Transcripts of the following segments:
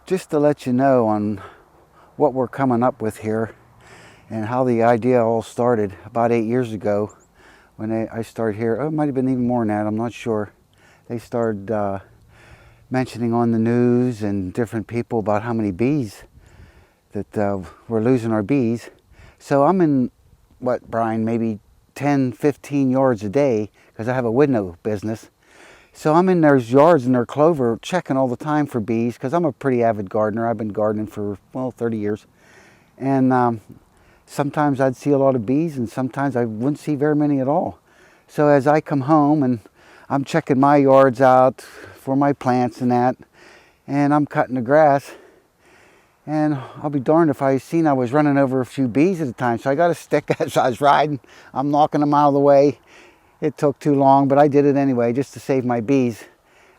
just to let you know on what we're coming up with here and how the idea all started about 8 years ago when I started here. Oh, it might have been even more than that, I'm not sure. They started mentioning on the news and different people about how many bees that we're losing our bees. So I'm in, what, Brian, maybe 10, 15 yards a day because I have a window business. So I'm in those yards and their clover checking all the time for bees because I'm a pretty avid gardener. I've been gardening for, well, 30 years. And sometimes I'd see a lot of bees and sometimes I wouldn't see very many at all. So as I come home and I'm checking my yards out for my plants and that, and I'm cutting the grass, and I'll be darned if I seen I was running over a few bees at a time. So I got a stick as I was riding. I'm knocking them out of the way. It took too long, but I did it anyway just to save my bees.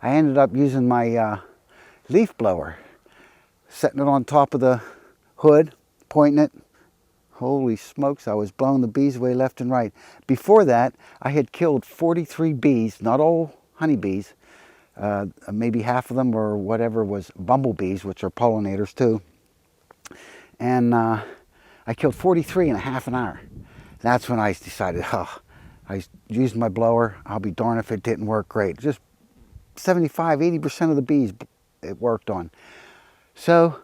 I ended up using my leaf blower, setting it on top of the hood, pointing it. Holy smokes, I was blowing the bees away left and right. Before that, I had killed 43 bees, not all honeybees. Maybe half of them or whatever was bumblebees, which are pollinators too. And I killed 43 in a half an hour. That's when I decided, I used my blower. I'll be darned if it didn't work great. Just 75, 80% of the bees it worked on. So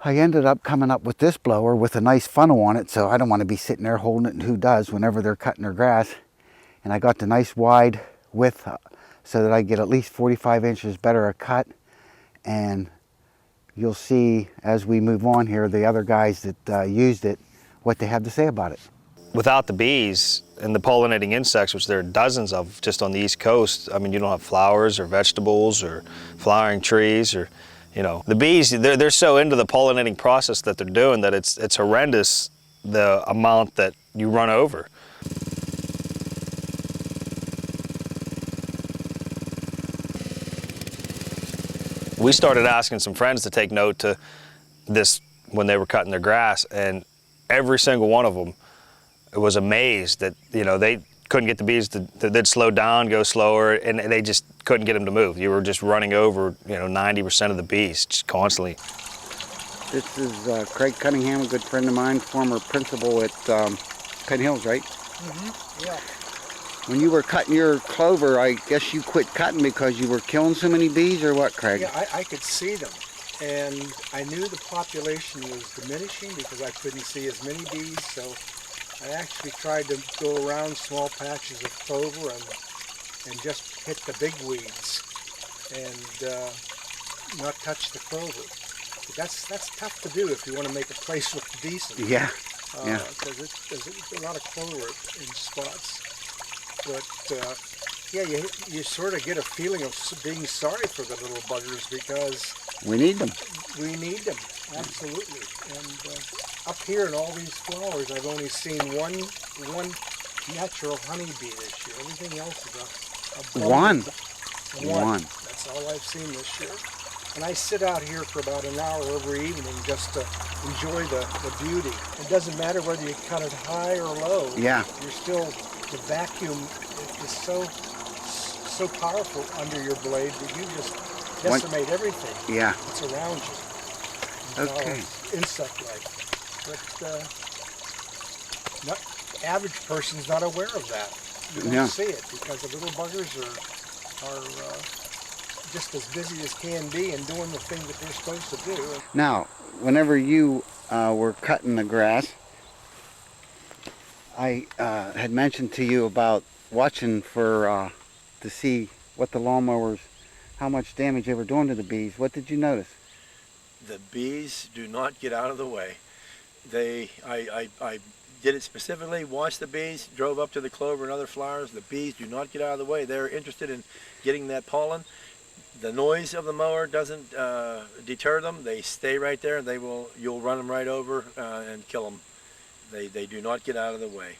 I ended up coming up with this blower with a nice funnel on it, so I don't want to be sitting there holding it, and who does whenever they're cutting their grass. And I got the nice wide width so that I get at least 45 inches better a cut. And you'll see as we move on here, the other guys that used it, what they have to say about it. Without the bees and the pollinating insects, which there are dozens of just on the East Coast, I mean, you don't have flowers or vegetables or flowering trees or, you know. The bees, they're so into the pollinating process that they're doing that it's horrendous the amount that you run over. We started asking some friends to take note to this when they were cutting their grass, and every single one of them was amazed that, you know, they couldn't get the bees they'd slow down, go slower, and they just couldn't get them to move. You were just running over, you know, 90% of the bees just constantly. This is Craig Cunningham, a good friend of mine, former principal at Penn Hills, right? Mm-hmm. Yeah. When you were cutting your clover, I guess you quit cutting because you were killing so many bees, or what, Craig? Yeah, I could see them, and I knew the population was diminishing because I couldn't see as many bees, so I actually tried to go around small patches of clover and just hit the big weeds and not touch the clover. But that's tough to do if you want to make a place look decent. Yeah. Because there's a lot of clover in spots. But yeah, you sort of get a feeling of being sorry for the little buggers because we need them. We need them, absolutely. And up here in all these flowers, I've only seen one natural honeybee this year. Everything else is a One. That's all I've seen this year. And I sit out here for about an hour every evening just to enjoy the beauty. It doesn't matter whether you cut it high or low. Yeah. You're still, the vacuum is so powerful under your blade that you just decimate everything that's around you. Okay. Insect life. But average person's not aware of that. You don't see it because the little buggers are just as busy as can be and doing the thing that they're supposed to do. Now, whenever you were cutting the grass, I had mentioned to you about watching for to see what the lawnmowers, how much damage they were doing to the bees. What did you notice? The bees do not get out of the way. I did it specifically, watched the bees, drove up to the clover and other flowers. The bees do not get out of the way. They're interested in getting that pollen. The noise of the mower doesn't deter them. They stay right there, and you'll run them right over and kill them. They do not get out of the way.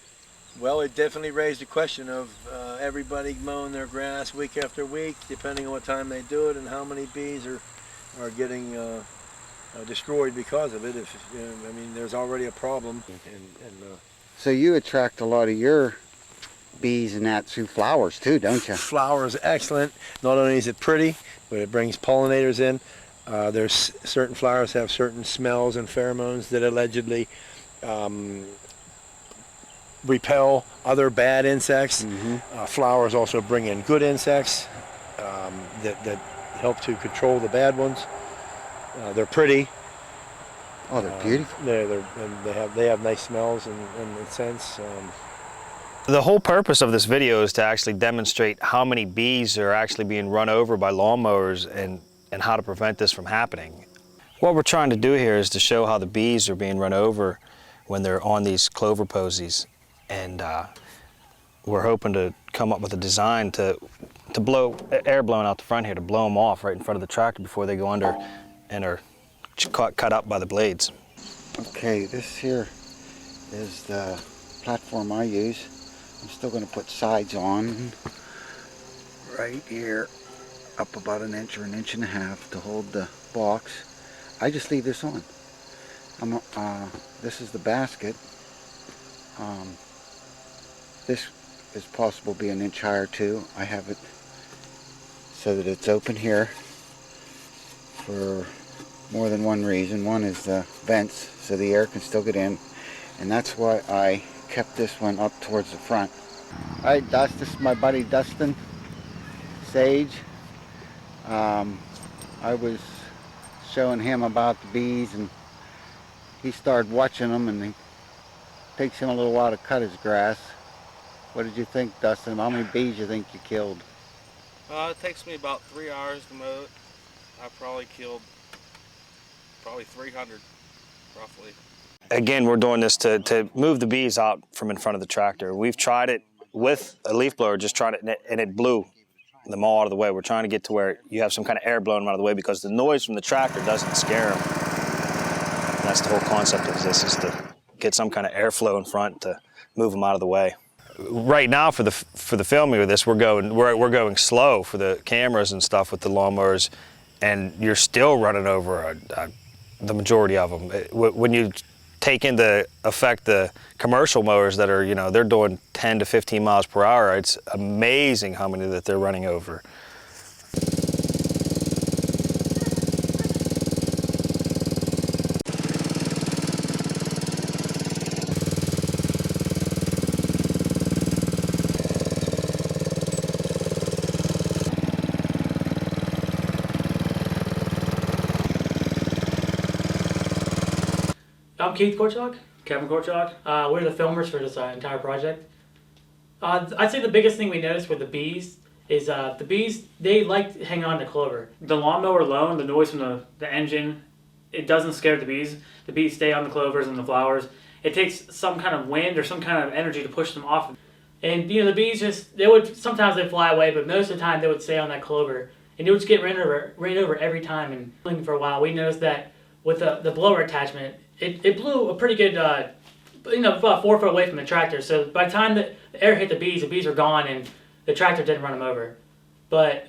Well, it definitely raised the question of everybody mowing their grass week after week, depending on what time they do it and how many bees are getting destroyed because of it. I mean, there's already a problem. So you attract a lot of your bees and that through flowers too, don't you? Flowers, excellent. Not only is it pretty, but it brings pollinators in. There's certain flowers have certain smells and pheromones that allegedly repel other bad insects. Flowers also bring in good insects that help to control the bad ones. They're pretty. Oh, they're beautiful. And they have nice smells and scents. The whole purpose of this video is to actually demonstrate how many bees are actually being run over by lawnmowers and how to prevent this from happening. What we're trying to do here is to show how the bees are being run over when they're on these clover posies. And we're hoping to come up with a design to blow air blowing out the front here, to blow them off right in front of the tractor before they go under and are cut up by the blades. Okay, this here is the platform I use. I'm still going to put sides on right here, up about an inch or an inch and a half to hold the box. I just leave this on. This is the basket. This is possible to be an inch higher too. I have it so that it's open here for more than one reason. One is the vents, so the air can still get in, and that's why I kept this one up towards the front. Alright, Dust, this is my buddy Dustin Sage. I was showing him about the bees, and he started watching them, and it takes him a little while to cut his grass. What did you think, Dustin? How many bees you think you killed? It takes me about 3 hours to mow it. I probably killed 300, roughly. Again, we're doing this to move the bees out from in front of the tractor. We've tried it with a leaf blower, just tried it, and it blew them all out of the way. We're trying to get to where you have some kind of air blowing them out of the way, because the noise from the tractor doesn't scare them. And that's the whole concept of this, is to get some kind of airflow in front to move them out of the way. Right now, for the filming of this, we're going slow for the cameras and stuff with the lawnmowers, and you're still running over the majority of them. When you take into effect the commercial mowers that are, they're doing 10 to 15 miles per hour, it's amazing how many that they're running over. I'm Keith Korchak, Kevin Korchak. We're the filmers for this entire project. I'd say the biggest thing we noticed with the bees is the bees, they like to hang on to clover. The lawnmower alone, the noise from the engine, it doesn't scare the bees. The bees stay on the clovers and the flowers. It takes some kind of wind or some kind of energy to push them off. And the bees sometimes they'd fly away, but most of the time they would stay on that clover. And they would just get ran over every time. And for a while, we noticed that with the blower attachment, it blew a pretty good, about 4 foot away from the tractor. So by the time the air hit the bees were gone, and the tractor didn't run them over. But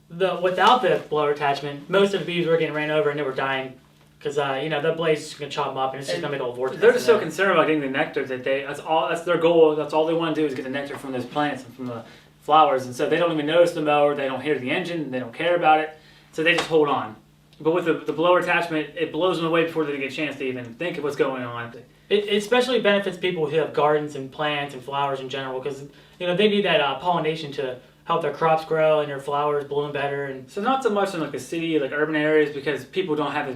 without the blower attachment, most of the bees were getting ran over and they were dying, because the blade's just gonna chop them up, and it's just gonna make a whole vortex. They're just so concerned about getting the nectar that that's their goal. That's all they want to do is get the nectar from those plants and from the flowers, and so they don't even notice the mower. They don't hear the engine. They don't care about it. So they just hold on. But with the blower attachment, it blows them away before they get a chance to even think of what's going on. It especially benefits people who have gardens and plants and flowers in general, because they need that pollination to help their crops grow and their flowers bloom better. And so not so much in like the city, like urban areas, because people don't have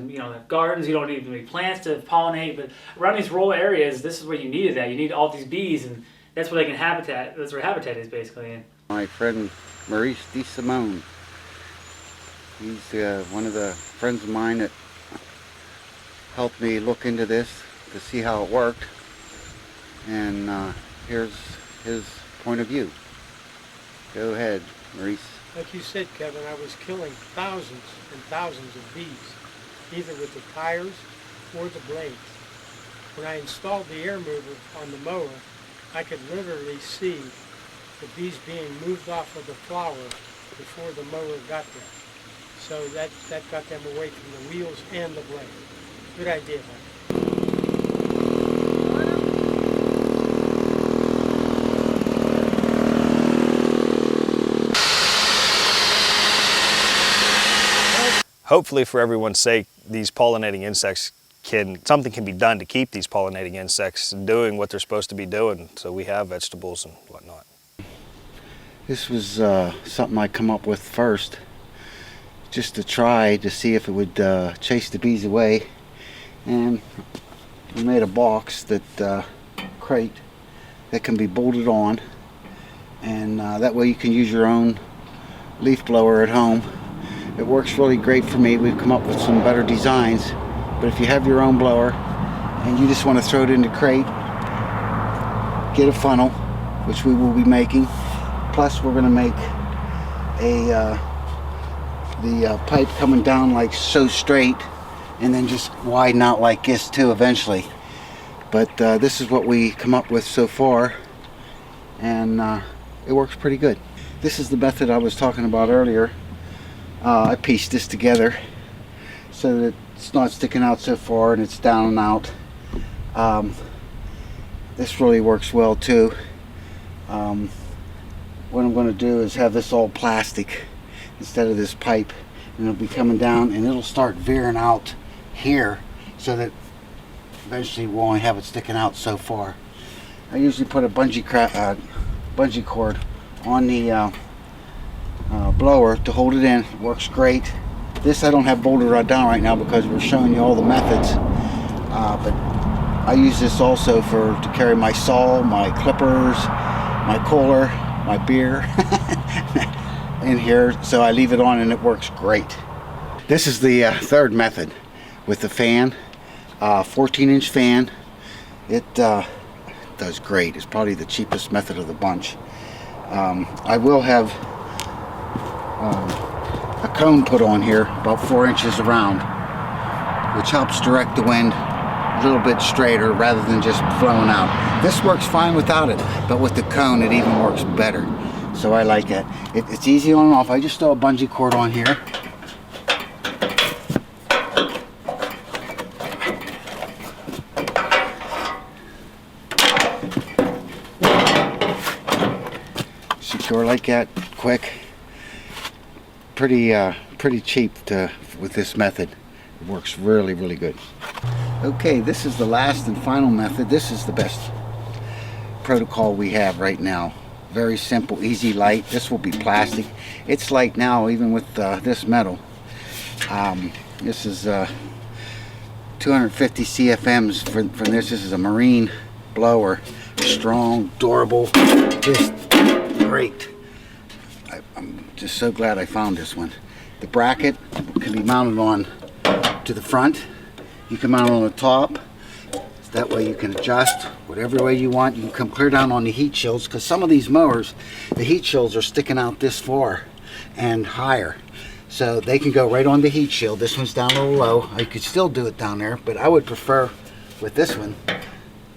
gardens. You don't need any plants to pollinate. But around these rural areas, this is where you needed that. You need all these bees, and that's where they can habitat. That's where habitat is basically. My friend Maurice DeSimone. He's one of the friends of mine that helped me look into this to see how it worked. And here's his point of view. Go ahead, Maurice. Like you said, Kevin, I was killing thousands and thousands of bees, either with the tires or the blades. When I installed the air mover on the mower, I could literally see the bees being moved off of the flower before the mower got there. So that got them away from the wheels and the blade. Good idea, Mike. hopefully for everyone's sake, these pollinating insects something can be done to keep these pollinating insects doing what they're supposed to be doing, so we have vegetables and whatnot. This was something I come up with first, just to try to see if it would chase the bees away. And we made a box crate that can be bolted on, and that way you can use your own leaf blower at home. It works really great for me. We've come up with some better designs, but if you have your own blower and you just want to throw it in the crate, get a funnel, which we will be making. Plus we're going to make the pipe coming down like so straight, and then just widen out like this too eventually. But this is what we come up with so far, and it works pretty good. This is the method I was talking about earlier. I pieced this together so that it's not sticking out so far and it's down and out. This really works well too. What I'm going to do is have this all plastic instead of this pipe, and it'll be coming down and it'll start veering out here so that eventually we'll only have it sticking out so far. I usually put a bungee cord on the blower to hold it in. It works great. This I don't have bolted right down right now because we're showing you all the methods, but I use this also to carry my saw, my clippers, my cooler, my beer in here, so I leave it on and it works great. This is the third method with the fan, 14-inch fan. It does great. It's probably the cheapest method of the bunch. I will have a cone put on here about 4 inches around, which helps direct the wind a little bit straighter rather than just flowing out. This works fine without it, but with the cone it even works better. So I like it. It's easy on and off. I just throw a bungee cord on here. Secure like that, quick. Pretty cheap with this method. It works really, really good. Okay, this is the last and final method. This is the best protocol we have right now. Very simple, easy, light. This will be plastic. It's light now, even with this metal. This is 250 CFMs from this. This is a marine blower. Strong, durable, just great. I'm just so glad I found this one. The bracket can be mounted on to the front. You can mount it on the top. That way you can adjust whatever way you want. You can come clear down on the heat shields, because some of these mowers, the heat shields are sticking out this far and higher. So they can go right on the heat shield. This one's down a little low. I could still do it down there, but I would prefer with this one,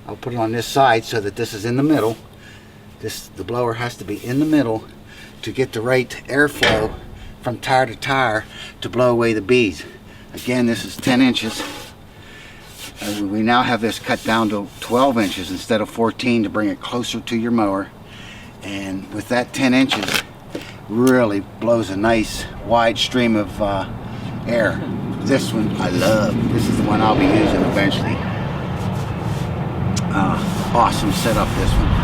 I'll put it on this side so that this is in the middle. The blower has to be in the middle to get the right airflow from tire to tire to blow away the bees. Again, this is 10 inches. We now have this cut down to 12 inches instead of 14 to bring it closer to your mower. And with that 10 inches, really blows a nice wide stream of air. This one I love. This is the one I'll be using eventually. Awesome setup, this one.